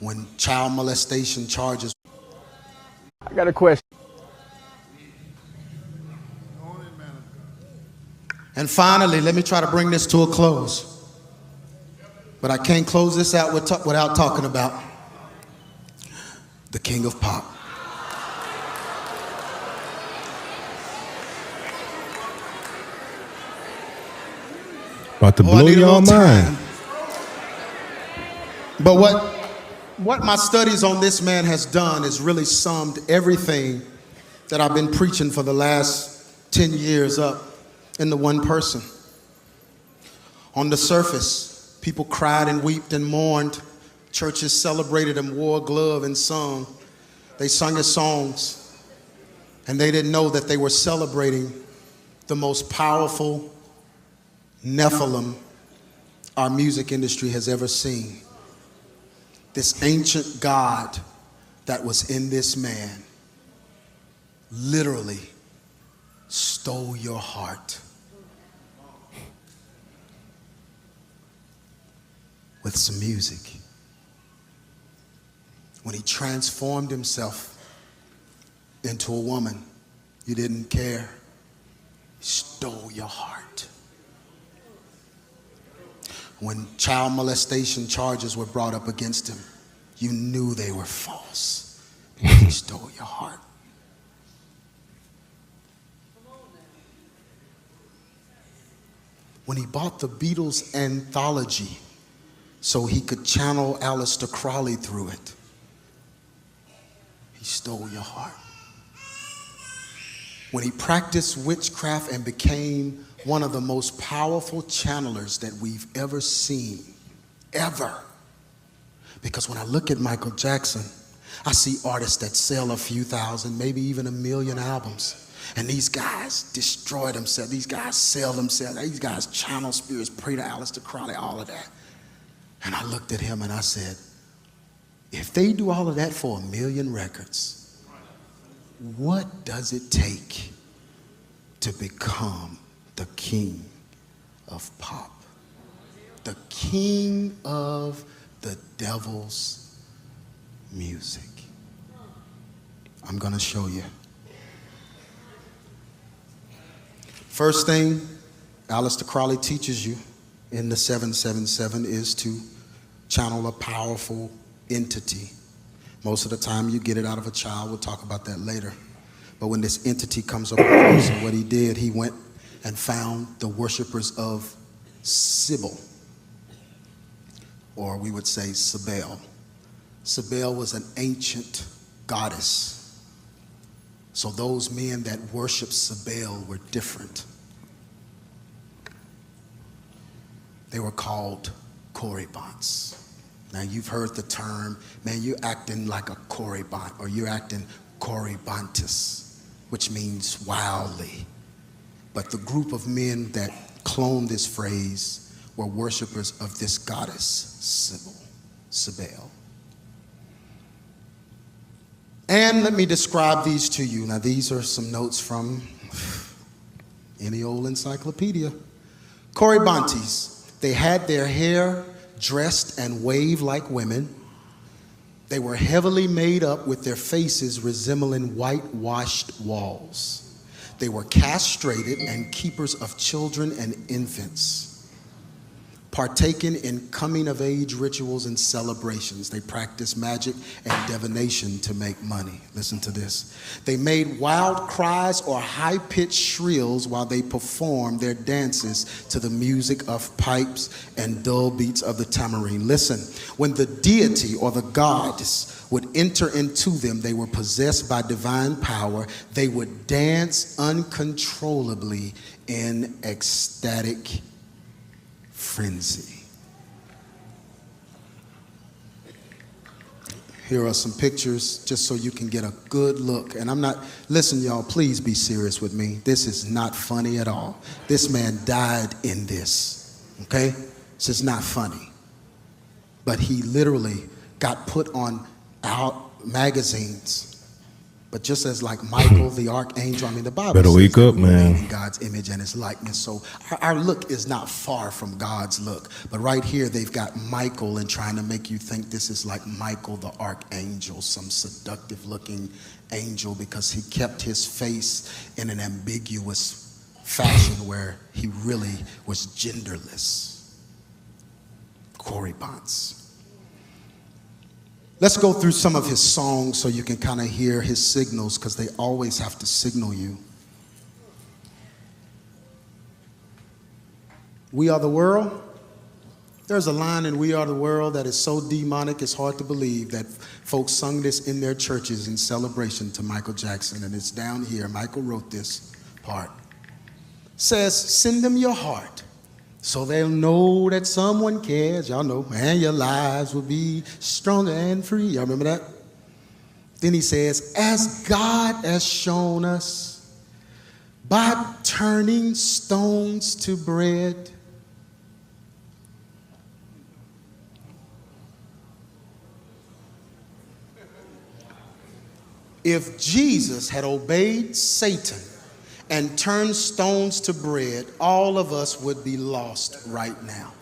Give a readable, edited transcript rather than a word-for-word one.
when child molestation charges. I got a question. And finally, let me try to bring this to a close. But I can't close this out without talking about the king of pop. About to blow your mind. But what my studies on this man has done is really summed everything that I've been preaching for the last 10 years up into one person. On the surface, people cried and wept and mourned. Churches celebrated him, wore a glove and sung. They sung his songs. And they didn't know that they were celebrating the most powerful Nephilim our music industry has ever seen. This ancient God that was in this man literally stole your heart with some music. When he transformed himself into a woman, you didn't care. He stole your heart. When child molestation charges were brought up against him, you knew they were false because he stole your heart. When he bought the Beatles anthology so he could channel Aleister Crowley through it, he stole your heart. When he practiced witchcraft and became one of the most powerful channelers that we've ever seen, ever. Because when I look at Michael Jackson, I see artists that sell a few thousand, maybe even 1 million albums. And these guys destroy themselves. These guys sell themselves. These guys channel spirits, pray to Aleister Crowley, all of that. And I looked at him and I said, if they do all of that for 1 million records, what does it take to become the king of pop? The king of the devil's music. I'm gonna show you. First thing Aleister Crowley teaches you in the 777 is to channel a powerful entity. Most of the time you get it out of a child. We'll talk about that later. But when this entity comes up, so what he did, he went and found the worshipers of Sybil, or we would say Cybele. Cybele was an ancient goddess. So those men that worshiped Cybele were different. They were called Corybants. Now you've heard the term, man, you're acting like a Corybant, or you're acting Corybantus, which means wildly. But the group of men that cloned this phrase were worshipers of this goddess, Cybele. And let me describe these to you. Now these are some notes from any old encyclopedia. Corybantes, they had their hair dressed and waved like women. They were heavily made up with their faces resembling whitewashed walls. They were castrated and keepers of children and infants, partaking in coming-of-age rituals and celebrations. They practiced magic and divination to make money. Listen to this. They made wild cries or high-pitched shrills while they performed their dances to the music of pipes and dull beats of the tambourine. Listen, when the deity or the goddess would enter into them, they were possessed by divine power. They would dance uncontrollably in ecstatic frenzy. Here are some pictures just so you can get a good look. And I'm not, listen y'all, please be serious with me. This is not funny at all. This man died in this, okay? This is not funny. But he literally got put on out magazines But just as like Michael, the archangel, I mean, the Bible Better says wake that up, we were made man. in God's image and his likeness. So our look is not far from God's look. But right here, they've got Michael and trying to make you think this is like Michael, the archangel, some seductive looking angel, because he kept his face in an ambiguous fashion where he really was genderless. Corey Bonds. Let's go through some of his songs so you can kind of hear his signals, because they always have to signal you. We Are the World. There's a line in We Are the World that is so demonic it's hard to believe that folks sung this in their churches in celebration to Michael Jackson, and it's down here. Michael wrote this part. Says, send them your heart so they'll know that someone cares, y'all know, and your lives will be stronger and free. Y'all remember that? Then he says, as God has shown us by turning stones to bread. If Jesus had obeyed Satan and turned stones to bread, all of us would be lost right now.